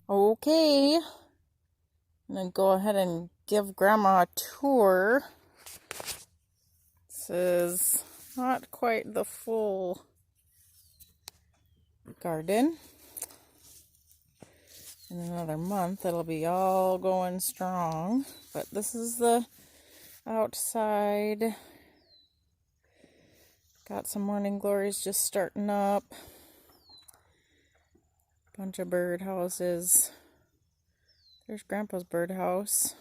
Okay, I'm gonna go ahead and give Grandma a tour. This is not quite the full garden. In another month, it'll be all going strong. But this is the outside. Got some morning glories just starting up. Bunch of bird houses. There's Grandpa's birdhouse.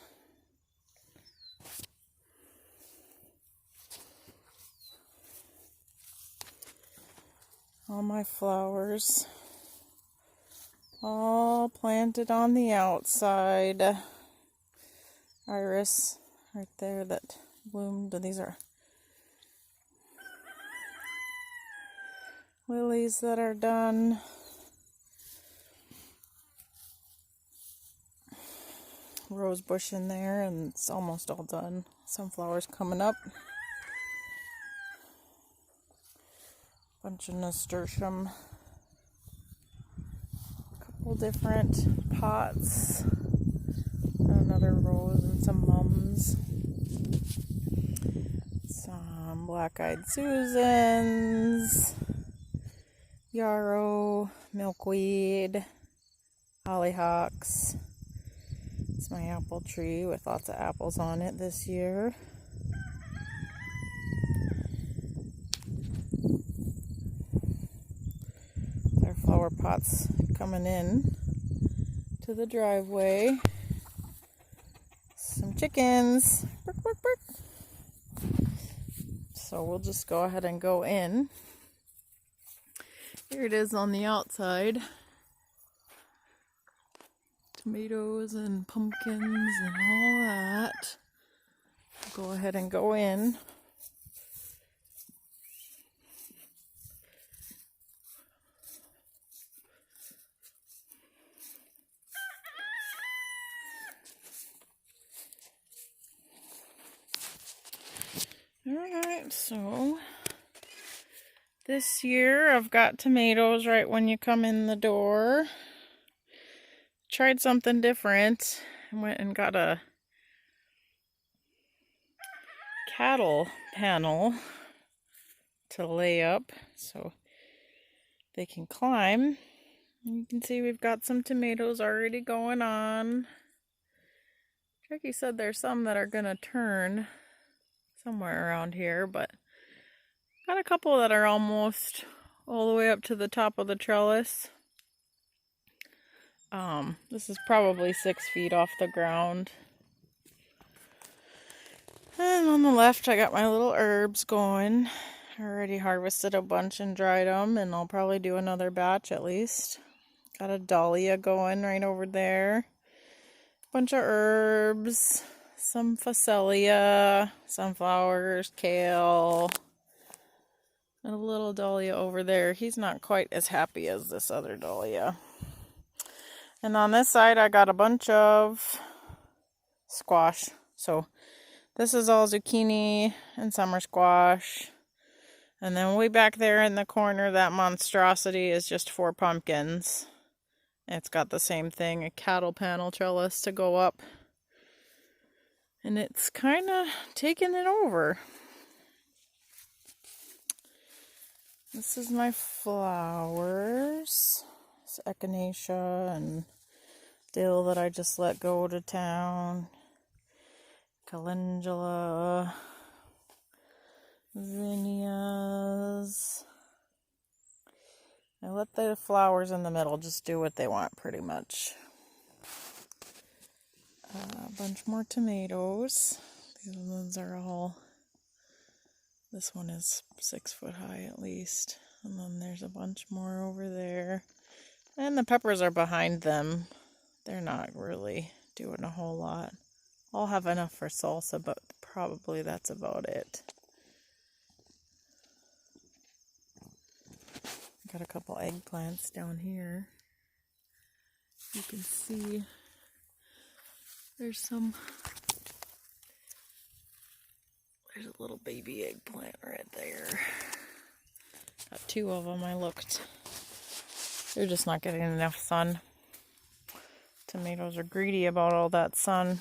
All my flowers. All planted on the outside. Iris right there that bloomed. These are lilies that are done. Rose bush in there, and it's almost all done. Sunflowers coming up. Bunch of nasturtium. Couple different pots. Another rose and some mums. Some black-eyed Susans. Yarrow, milkweed, hollyhocks. It's my apple tree with lots of apples on it this year. Our flower pots coming in to the driveway. Some chickens. Bark, bark, bark. So we'll just go ahead and go in. Here it is on the outside. Tomatoes and pumpkins and all that. Go ahead and go in. Alright, so this year I've got tomatoes right when you come in the door. Tried something different. I went and got a cattle panel to lay up so they can climb. You can see we've got some tomatoes already going on. Tricky said there's some that are gonna turn somewhere around here, but got a couple that are almost all the way up to the top of the trellis. This is probably 6 feet off the ground. And on the left, I got my little herbs going. I already harvested a bunch and dried them, and I'll probably do another batch at least. Got a dahlia going right over there. Bunch of herbs, some phacelia, sunflowers, kale, and a little dahlia over there. He's not quite as happy as this other dahlia. And on this side, I got a bunch of squash. So this is all zucchini and summer squash. And then way back there in the corner, that monstrosity is just 4 pumpkins. It's got the same thing, a cattle panel trellis to go up. And it's kind of taking it over. This is my flowers. It's echinacea and dill that I just let go to town. Calendula. Zinnias. I let the flowers in the middle just do what they want pretty much. A bunch more tomatoes. These ones are all, this one is 6 foot high at least. And then there's a bunch more over there. And the peppers are behind them. They're not really doing a whole lot. I'll have enough for salsa, but probably that's about it. Got a couple eggplants down here. You can see there's a little baby eggplant right there. Got 2 of them. I looked. They're just not getting enough sun. Tomatoes are greedy about all that sun.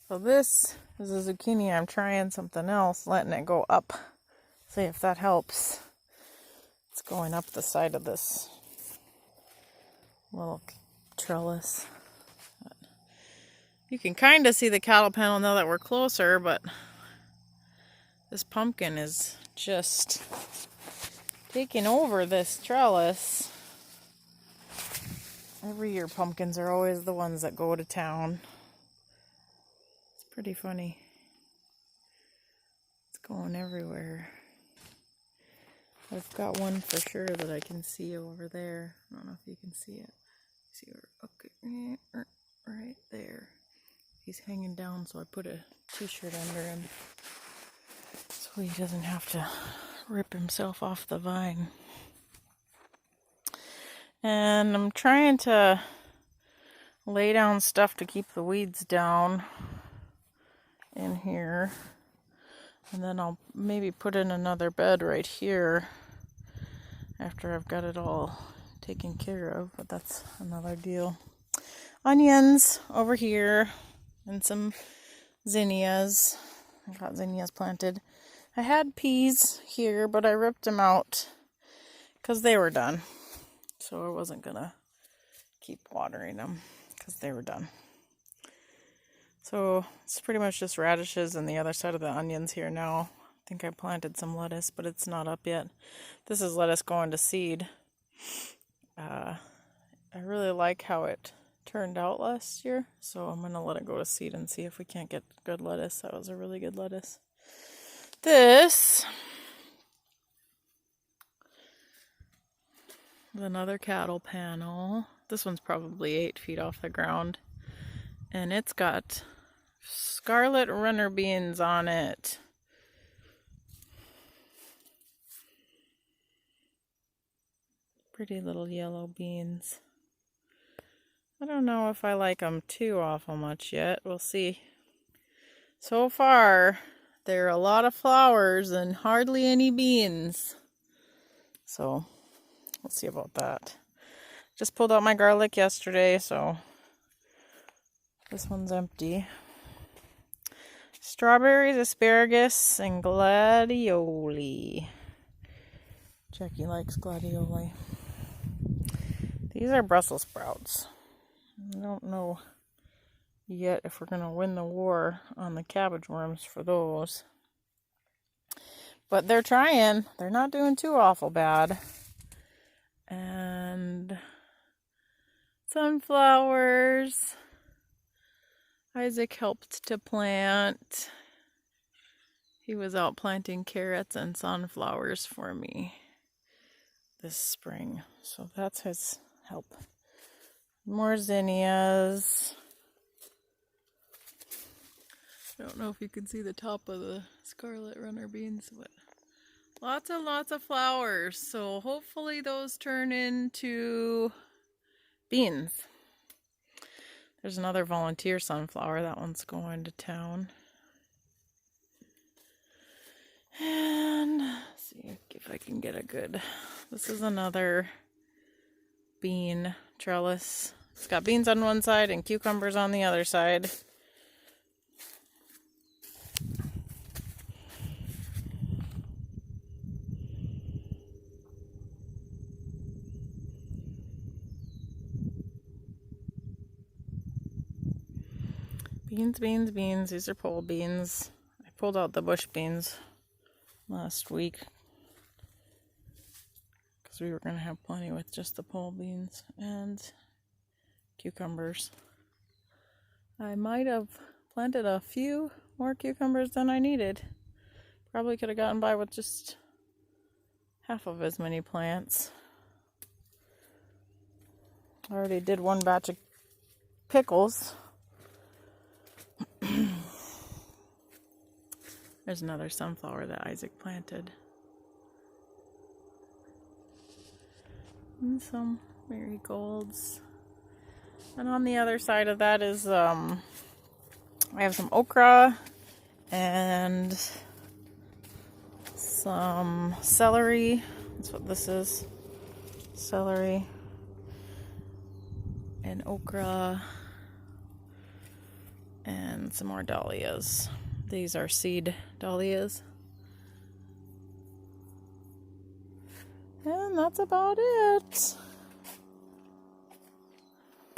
So this is a zucchini. I'm trying something else, letting it go up. See if that helps. It's going up the side of this little trellis. You can kind of see the cattle panel now that we're closer, but this pumpkin is just taking over this trellis. Every year pumpkins are always the ones that go to town. It's pretty funny. It's going everywhere. I've got one for sure that I can see over there. I don't know if you can see it. See where? Okay, right there. He's hanging down, so I put a t-shirt under him so he doesn't have to rip himself off the vine. And I'm trying to lay down stuff to keep the weeds down in here. And then I'll maybe put in another bed right here after I've got it all taken care of, but that's another deal. Onions over here and some zinnias. I got zinnias planted. I had peas here, but I ripped them out because they were done. So I wasn't gonna keep watering them because they were done. So it's pretty much just radishes and the other side of the onions here now. I think I planted some lettuce, but it's not up yet. This is lettuce going to seed. I really like how it turned out last year, so I'm gonna let it go to seed and see if we can't get good lettuce. That was a really good lettuce. This is another cattle panel. This one's probably 8 feet off the ground, and it's got scarlet runner beans on it. Pretty little yellow beans. I don't know if I like them too awful much yet. We'll see. So far, there are a lot of flowers and hardly any beans. So, we'll see about that. Just pulled out my garlic yesterday, so this one's empty. Strawberries, asparagus, and gladioli. Jackie likes gladioli. These are Brussels sprouts. I don't know yet if we're going to win the war on the cabbage worms for those. But they're trying. They're not doing too awful bad. And sunflowers. Isaac helped to plant. He was out planting carrots and sunflowers for me this spring. So that's his help. More zinnias. I don't know if you can see the top of the scarlet runner beans, but lots and lots of flowers. So hopefully those turn into beans. There's another volunteer sunflower. That one's going to town. And let's see if I can get a good... This is another bean trellis. It's got beans on one side and cucumbers on the other side. Beans, beans, beans. These are pole beans. I pulled out the bush beans last week because we were going to have plenty with just the pole beans and cucumbers. I might have planted a few more cucumbers than I needed. Probably could have gotten by with just half of as many plants. I already did one batch of pickles. There's another sunflower that Isaac planted. And some marigolds. And on the other side of that is, I have some okra and some celery. That's what this is. Celery. and okra and some more dahlias. These are seed dahlias. And that's about it.